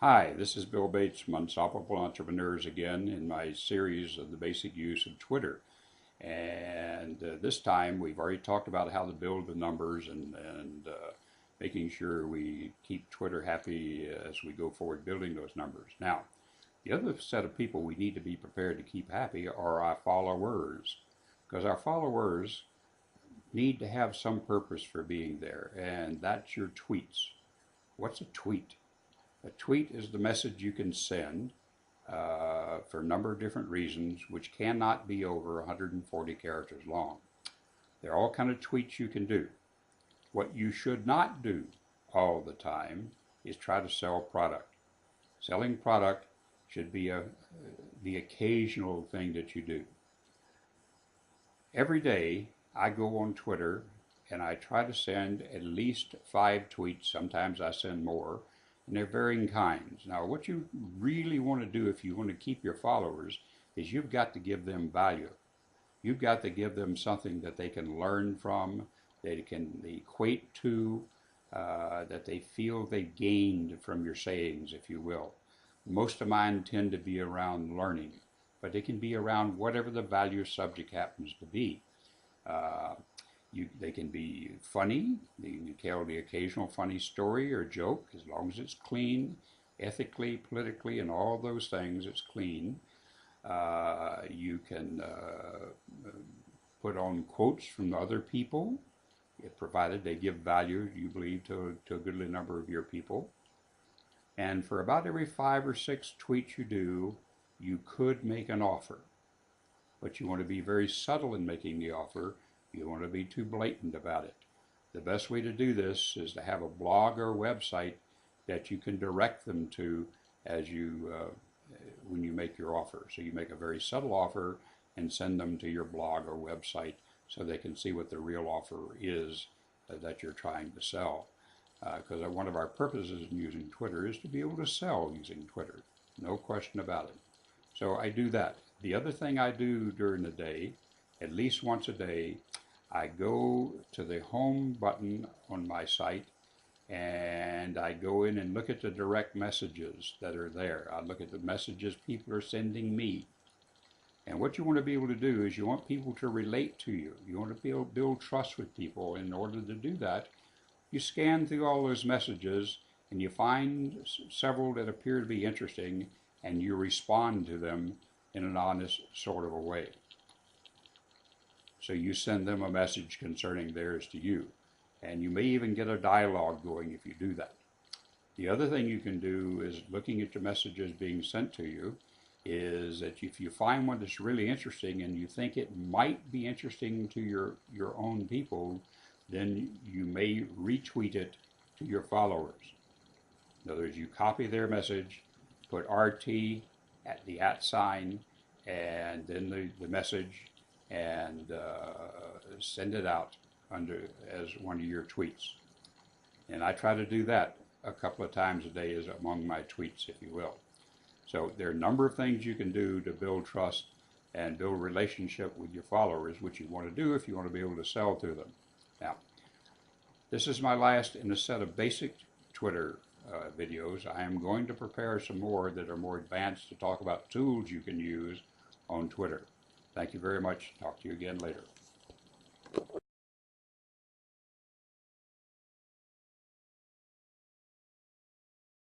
Hi, this is Bill Bates from Unstoppable Entrepreneurs again in my series of the basic use of Twitter. And this time we've already talked about how to build the numbers and making sure we keep Twitter happy as we go forward building those numbers. Now, the other set of people we need to be prepared to keep happy are our followers, because our followers need to have some purpose for being there, and that's your tweets. What's a tweet? A tweet is the message you can send for a number of different reasons, which cannot be over 140 characters long. There are all kinds of tweets you can do. What you should not do all the time is try to sell product. Selling product should be the occasional thing that you do. Every day I go on Twitter and I try to send at least 5 tweets. Sometimes I send more, and they're varying kinds. Now, what you really want to do if you want to keep your followers is you've got to give them value. You've got to give them something that they can learn from, they can equate to, that they feel they gained from your sayings, if you will. Most of mine tend to be around learning, but they can be around whatever the value subject happens to be. Uh, they can be funny. You can tell the occasional funny story or joke, as long as it's clean, ethically, politically, and all those things. It's clean. You can put on quotes from other people, provided they give value, you believe, to a goodly number of your people. And for about every 5 or 6 tweets you do, you could make an offer. But you want to be very subtle in making the offer. You don't want to be too blatant about it. The best way to do this is to have a blog or website that you can direct them to as you when you make your offer. So you make a very subtle offer and send them to your blog or website so they can see what the real offer is that you're trying to sell. Because one of our purposes in using Twitter is to be able to sell using Twitter. No question about it. So I do that. The other thing I do during the day, at least once a day, I go to the home button on my site and I go in and look at the direct messages that are there. I look at the messages people are sending me. And what you want to be able to do is you want people to relate to you. You want to be able to build trust with people. In order to do that, you scan through all those messages and you find several that appear to be interesting and you respond to them in an honest sort of a way. So you send them a message concerning theirs to you. And you may even get a dialogue going if you do that. The other thing you can do is looking at your messages being sent to you is that if you find one that's really interesting and you think it might be interesting to your own people, then you may retweet it to your followers. In other words, you copy their message, put RT at the @ sign, and then the message, and send it out as one of your tweets. And I try to do that a couple of times a day as among my tweets, if you will. So there are a number of things you can do to build trust and build a relationship with your followers, which you want to do if you want to be able to sell to them. Now, this is my last in a set of basic Twitter videos. I am going to prepare some more that are more advanced to talk about tools you can use on Twitter. Thank you very much. Talk to you again later.